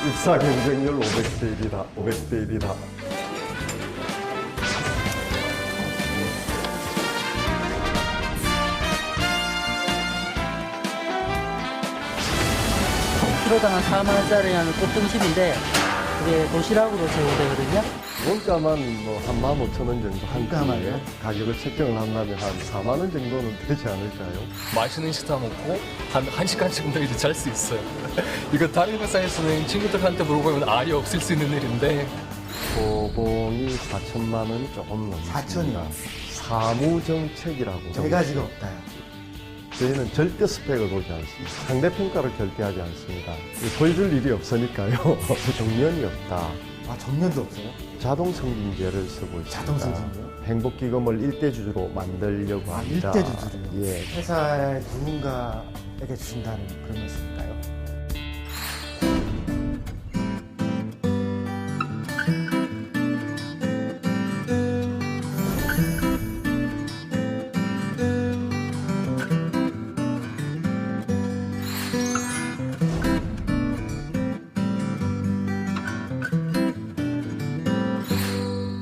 입사 경쟁률 500대 1이다. 500대 1이다. 키로당 한 4만 원짜리 하는 꽃등심인데 그게 도시락으로 제공되거든요. 원가만 뭐 한 15,000원 정도 한 원가만요? 끼에 가격을 책정을 한다면 한 4만 원 정도는 되지 않을까요? 맛있는 식사 먹고 한 1시간 정도 이제 잘 수 있어요. 이거 다른 회사에서는 친구들한테 물어보면 아예 없을 수 있는 일인데 소봉이 4천만 원이 조금 넘습니다. 4천이요? 사무정책이라고. 네 가지가 없다요. 저희는 절대 스펙을 보지 않습니다. 상대평가를 절대 하지 않습니다. 보여줄 일이 없으니까요. 정년이 없다. 아, 정년도 없어요? 자동 승진제를 쓰고 있습니다. 자동 승진제요? 행복기금을 일대주주로 만들려고 아, 합니다. 일대주주로요? 예. 회사에 누군가에게 준다는 그런 말씀인가요?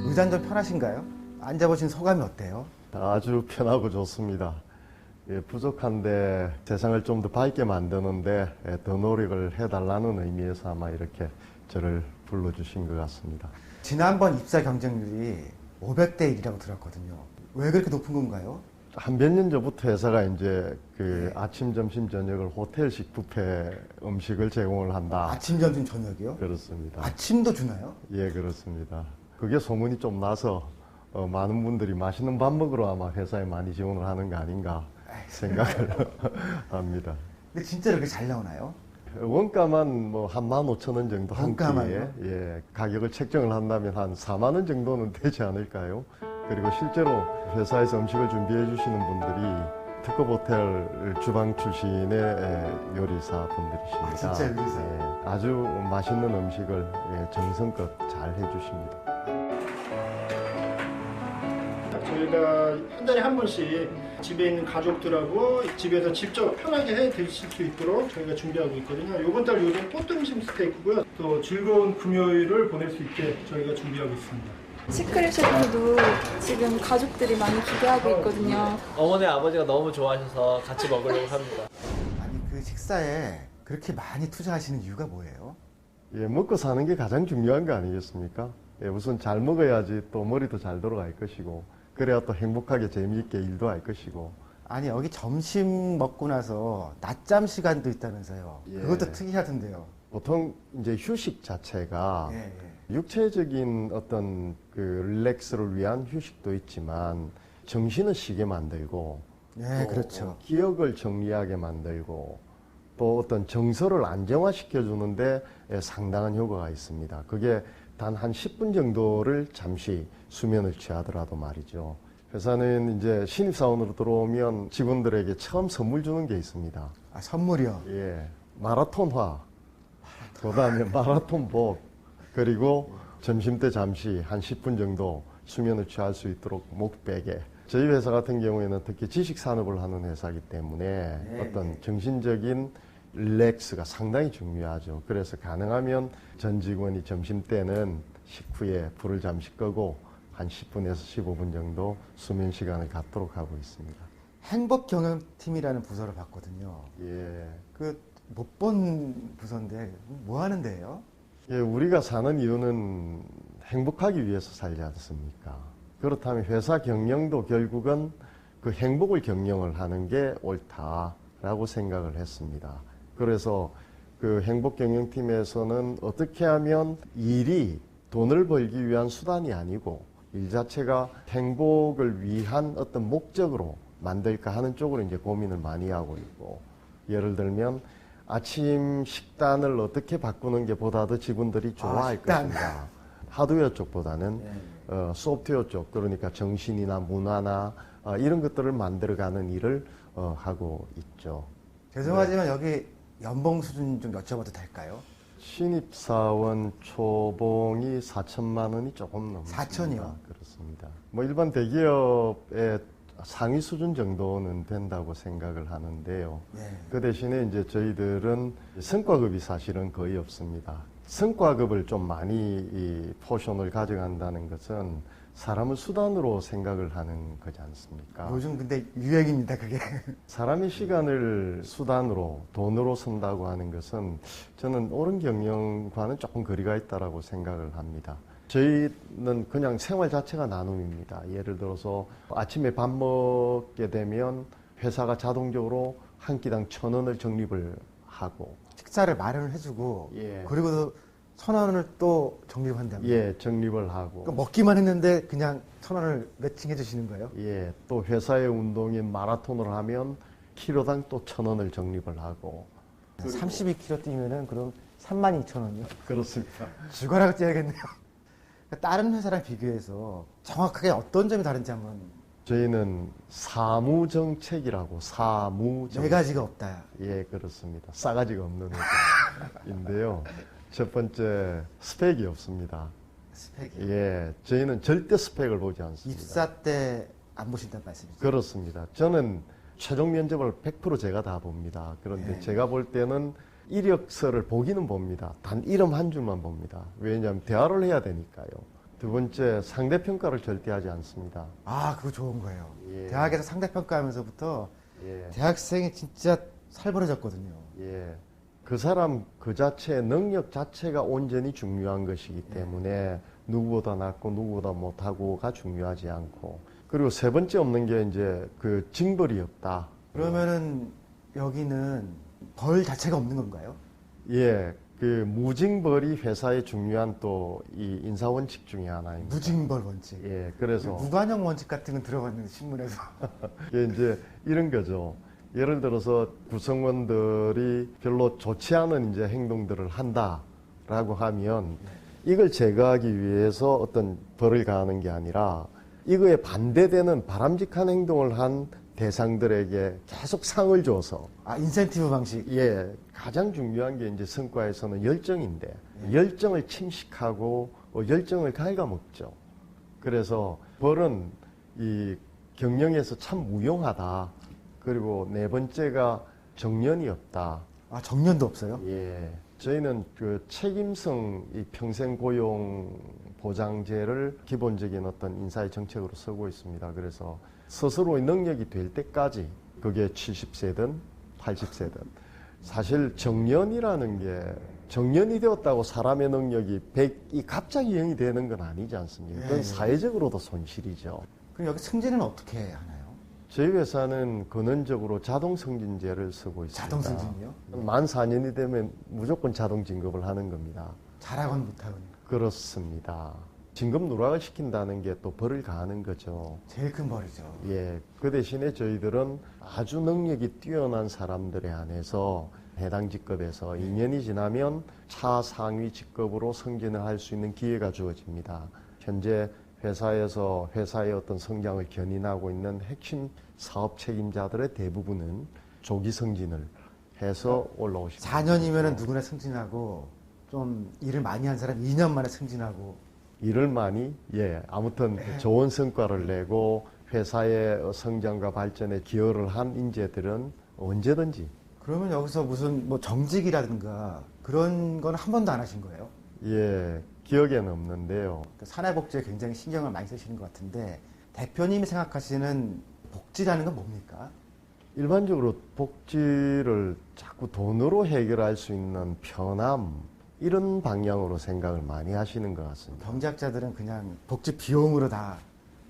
의자는 좀 편하신가요? 앉아보신 소감이 어때요? 아주 편하고 좋습니다. 예, 부족한데 세상을 좀 더 밝게 만드는데 더 노력을 해달라는 의미에서 아마 이렇게 저를 불러주신 것 같습니다. 지난번 입사 경쟁률이 500대 1이라고 들었거든요. 왜 그렇게 높은 건가요? 한 몇 년 전부터 회사가 이제 그 아침, 점심, 저녁을 호텔식 뷔페 음식을 제공을 한다. 아침, 점심, 저녁이요? 그렇습니다. 아침도 주나요? 예, 그렇습니다. 그게 소문이 좀 나서 많은 분들이 맛있는 밥 먹으러 아마 회사에 많이 지원을 하는 거 아닌가 생각을 합니다. 근데 진짜 이렇게 잘 나오나요? 원가만 뭐 한 15,000원 정도 한 끼에 원가만요? 예, 가격을 책정을 한다면 한 4만 원 정도는 되지 않을까요? 그리고 실제로 회사에서 음식을 준비해 주시는 분들이 특급 호텔 주방 출신의 요리사 분들이십니다. 아, 진짜 요리사? 예, 아주 맛있는 음식을 정성껏 잘 해주십니다. 저희가 한 달에 한 번씩 집에 있는 가족들하고 집에서 직접 편하게 해 드실 수 있도록 저희가 준비하고 있거든요. 이번 달 요즘 꽃등심 스테이크고요. 또 즐거운 금요일을 보낼 수 있게 저희가 준비하고 있습니다. 시크릿 셰프도 지금 가족들이 많이 기대하고 있거든요. 어머니 아버지가 너무 좋아하셔서 같이 먹으려고 합니다. 아니, 그 식사에 그렇게 많이 투자하시는 이유가 뭐예요? 예, 먹고 사는 게 가장 중요한 거 아니겠습니까? 예, 우선 잘 먹어야지 또 머리도 잘 돌아갈 것이고, 그래야 또 행복하게 재미있게 일도 할 것이고. 아니, 여기 점심 먹고 나서 낮잠 시간도 있다면서요. 예. 그것도 특이하던데요. 보통 이제 휴식 자체가 예, 예. 육체적인 어떤 그 릴렉스를 위한 휴식도 있지만 정신을 쉬게 만들고 예, 또 그렇죠. 기억을 정리하게 만들고 또 어떤 정서를 안정화시켜 주는데 상당한 효과가 있습니다. 그게 단 한 10분 정도를 잠시 수면을 취하더라도 말이죠. 회사는 이제 신입사원으로 들어오면 직원들에게 처음 선물 주는 게 있습니다. 아, 선물이요? 예, 마라톤화, 그다음에 마라톤복, 그리고 점심때 잠시 한 10분 정도 수면을 취할 수 있도록 목베개. 저희 회사 같은 경우에는 특히 지식산업을 하는 회사이기 때문에 어떤 정신적인 릴렉스가 상당히 중요하죠. 그래서 가능하면 전 직원이 점심때는 식후에 불을 잠시 끄고 한 10분에서 15분 정도 수면 시간을 갖도록 하고 있습니다. 행복경영팀이라는 부서를 봤거든요. 예. 그 못 본 부서인데 뭐 하는 데예요? 예, 우리가 사는 이유는 행복하기 위해서 살지 않습니까? 그렇다면 회사 경영도 결국은 그 행복을 경영을 하는 게 옳다라고 생각을 했습니다. 그래서 그 행복경영팀에서는 어떻게 하면 일이 돈을 벌기 위한 수단이 아니고 일 자체가 행복을 위한 어떤 목적으로 만들까 하는 쪽으로 이제 고민을 많이 하고 있고, 예를 들면 아침 식단을 어떻게 바꾸는 게 보다 더 직원들이 좋아할 식단. 것인가. 하드웨어 쪽보다는 소프트웨어 쪽, 그러니까 정신이나 문화나 이런 것들을 만들어가는 일을 하고 있죠. 죄송하지만 여기 연봉 수준 좀 여쭤봐도 될까요? 신입사원 초봉이 4천만 원이 조금 넘습니다. 4천이요? 그렇습니다. 뭐 일반 대기업의 상위 수준 정도는 된다고 생각을 하는데요. 그 대신에 이제 저희들은 성과급이 사실은 거의 없습니다. 성과급을 좀 많이 이 포션을 가져간다는 것은 사람을 수단으로 생각을 하는 거지 않습니까? 요즘 근데 유행입니다, 그게. 사람의 시간을 수단으로 돈으로 쓴다고 하는 것은 저는 옳은 경영과는 조금 거리가 있다라고 생각을 합니다. 저희는 그냥 생활 자체가 나눔입니다. 예를 들어서 아침에 밥 먹게 되면 회사가 자동적으로 한 끼당 1,000원을 적립을 하고, 식사를 마련을 해주고, 예. 그리고 1,000원을 또 적립한다면. 예, 적립을 하고, 그러니까 먹기만 했는데 그냥 1,000원을 매칭해 주시는 거예요? 예, 또 회사의 운동인 마라톤을 하면 키로당 또 1,000원을 적립을 하고. 32km 뛰면은 그럼 32,000원이요? 그렇습니다. 죽어라고 뛰어야겠네요. 그러니까 다른 회사랑 비교해서 정확하게 어떤 점이 다른지 한번. 저희는 사무정책이라고, 사무정책. 네 가지가 없다. 예, 그렇습니다. 싸가지가 없는 회사인데요. 첫 번째, 스펙이 없습니다. 스펙이. 예, 저희는 절대 스펙을 보지 않습니다. 입사 때 안 보신다는 말씀이죠? 그렇습니다. 저는 최종 면접을 100% 제가 다 봅니다. 그런데 제가 볼 때는 이력서를 보기는 봅니다. 단 이름 한 줄만 봅니다. 왜냐하면 대화를 해야 되니까요. 두 번째, 상대평가를 절대 하지 않습니다. 아, 그거 좋은 거예요. 예. 대학에서 상대평가하면서부터 예. 대학생이 진짜 살벌해졌거든요. 예. 그 사람 그 자체의 능력 자체가 온전히 중요한 것이기 때문에 누구보다 낫고 누구보다 못하고가 중요하지 않고, 그리고 세 번째 없는 게 이제 그 징벌이 없다. 그러면은 여기는 벌 자체가 없는 건가요? 예. 그 무징벌이 회사의 중요한 또 이 인사 원칙 중에 하나입니다. 무징벌 원칙. 예. 그래서 무관용 원칙 같은 건 들어갔는데 신문에서. 이게 이제 이런 거죠. 예를 들어서 구성원들이 별로 좋지 않은 이제 행동들을 한다라고 하면 이걸 제거하기 위해서 어떤 벌을 가하는 게 아니라 이거에 반대되는 바람직한 행동을 한 대상들에게 계속 상을 줘서, 아, 인센티브 방식. 예, 가장 중요한 게 이제 성과에서는 열정인데 열정을 침식하고 열정을 갉아먹죠. 그래서 벌은 이 경영에서 참 무용하다. 그리고 네 번째가 정년이 없다. 아, 정년도 없어요? 예. 저희는 그 책임성 이 평생 고용 보장제를 기본적인 어떤 인사의 정책으로 쓰고 있습니다. 그래서 스스로의 능력이 될 때까지, 그게 70세든 80세든, 사실 정년이라는 게 정년이 되었다고 사람의 능력이 100이 갑자기 0이 되는 건 아니지 않습니까? 그건 사회적으로도 손실이죠. 그럼 여기 승진은 어떻게 하나요? 저희 회사는 근원적으로 자동 승진제를 쓰고 있습니다. 자동 승진이요? 만 4년이 되면 무조건 자동 진급을 하는 겁니다. 잘하건 못하건. 그렇습니다. 진급 누락을 시킨다는 게 또 벌을 가하는 거죠. 제일 큰 벌이죠. 예. 그 대신에 저희들은 아주 능력이 뛰어난 사람들에 한해서 해당 직급에서 2년이 지나면 차상위 직급으로 승진을 할 수 있는 기회가 주어집니다. 현재 회사에서 회사의 어떤 성장을 견인하고 있는 핵심 사업 책임자들의 대부분은 조기 승진을 해서 올라오십니다. 4년이면은 누구나 승진하고, 좀 일을 많이 한 사람 2년 만에 승진하고. 일을 많이, 예, 아무튼 좋은 성과를 내고 회사의 성장과 발전에 기여를 한 인재들은 언제든지. 그러면 여기서 무슨 뭐 정직이라든가 그런 건 한 번도 안 하신 거예요? 예, 기억에는 없는데요. 사내복지에 굉장히 신경을 많이 쓰시는 것 같은데, 대표님이 생각하시는 복지라는 건 뭡니까? 일반적으로 복지를 자꾸 돈으로 해결할 수 있는 편함, 이런 방향으로 생각을 많이 하시는 것 같습니다. 경제학자들은 그냥 복지 비용으로 다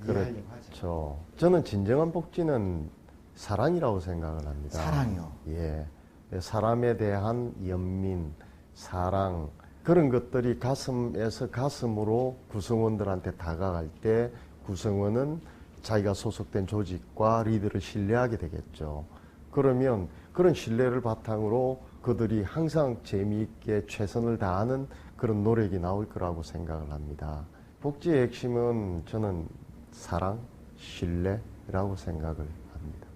이해하려고 하죠. 그렇죠. 저는 진정한 복지는 사랑이라고 생각을 합니다. 사랑이요? 예. 사람에 대한 연민, 사랑 그런 것들이 가슴에서 가슴으로 구성원들한테 다가갈 때 구성원은 자기가 소속된 조직과 리더를 신뢰하게 되겠죠. 그러면 그런 신뢰를 바탕으로 그들이 항상 재미있게 최선을 다하는 그런 노력이 나올 거라고 생각을 합니다. 복지의 핵심은 저는 사랑, 신뢰라고 생각을 합니다.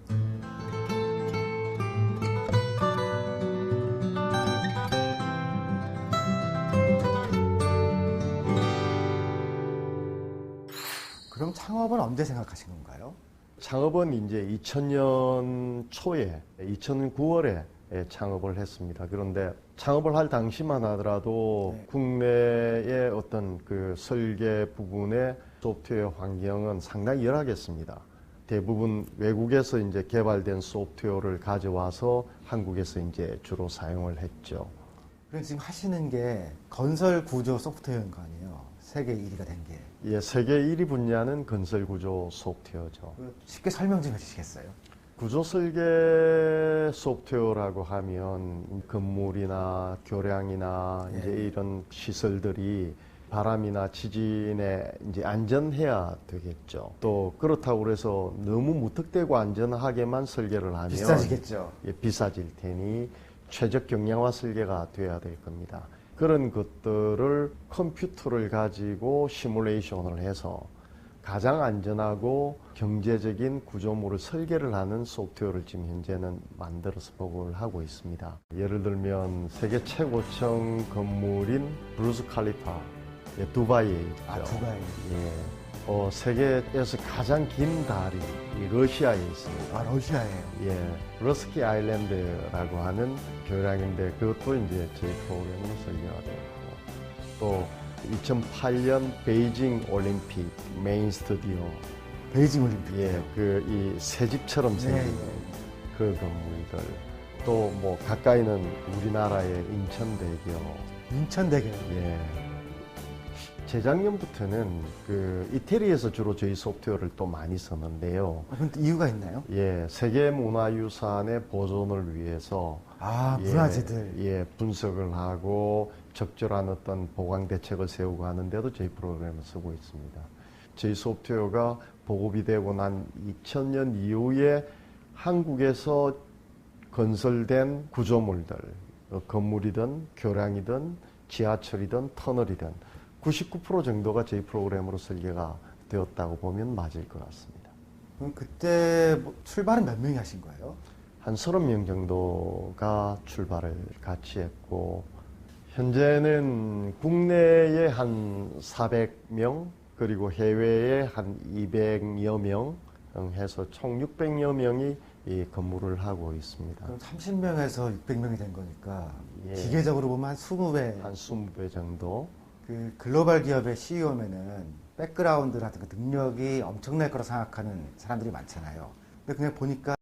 그럼 창업은 언제 생각하신 건가요? 창업은 이제 2000년 초에, 2009월에 창업을 했습니다. 그런데 창업을 할 당시만 하더라도 네. 국내의 어떤 그 설계 부분의 소프트웨어 환경은 상당히 열악했습니다. 대부분 외국에서 이제 개발된 소프트웨어를 가져와서 한국에서 이제 주로 사용을 했죠. 그럼 지금 하시는 게 건설 구조 소프트웨어인 거 아니에요? 세계 1위가 된 게. 예, 세계 1위 분야는 건설 구조 소프트웨어죠. 쉽게 설명 좀 해주시겠어요? 구조 설계 소프트웨어라고 하면 건물이나 교량이나 이제 이런 시설들이 바람이나 지진에 이제 안전해야 되겠죠. 또 그렇다고 그래서 너무 무턱대고 안전하게만 설계를 하면 비싸지겠죠. 예, 비싸질 테니 최적 경량화 설계가 돼야 될 겁니다. 그런 것들을 컴퓨터를 가지고 시뮬레이션을 해서 가장 안전하고 경제적인 구조물을 설계를 하는 소프트웨어를 지금 현재는 만들어서 보급을 하고 있습니다. 예를 들면 세계 최고층 건물인 브루즈 칼리파, 예, 두바이에 있죠. 아, 두바이. 예, 세계에서 가장 긴 다리, 이 러시아에 있습니다. 아, 러시아에. 예, 러스키 아일랜드라고 하는 교량인데 그것도 이제 저희 프로그램으로 설계가 되었고 또 2008년 베이징 올림픽 메인 스튜디오 베이징 올림픽. 예, 그 이 새집처럼 생긴 네. 그 건물들 또 뭐 가까이는 우리나라의 인천대교 인천대교. 예. 재작년부터는 그 이태리에서 주로 저희 소프트웨어를 또 많이 썼는데요. 그럼 이유가 있나요? 예, 세계문화유산의 보존을 위해서 아, 문화재들. 예, 분석을 하고 적절한 어떤 보강 대책을 세우고 하는데도 저희 프로그램을 쓰고 있습니다. 저희 소프트웨어가 보급이 되고 난 2000년 이후에 한국에서 건설된 구조물들, 건물이든 교량이든 지하철이든 터널이든 99% 정도가 저희 프로그램으로 설계가 되었다고 보면 맞을 것 같습니다. 그럼 그때 출발은 몇 명이 하신 거예요? 한 30명 정도가 출발을 같이 했고 현재는 국내에 한 400명 그리고 해외에 한 200여 명 해서 총 600여 명이 이 근무를 하고 있습니다. 그럼 30명에서 600명이 된 거니까 예. 기계적으로 보면 한 20배. 한 20배 정도. 그 글로벌 기업의 CEO면은 백그라운드 같은 그 능력이 엄청날 거라 생각하는 사람들이 많잖아요. 근데 그냥 보니까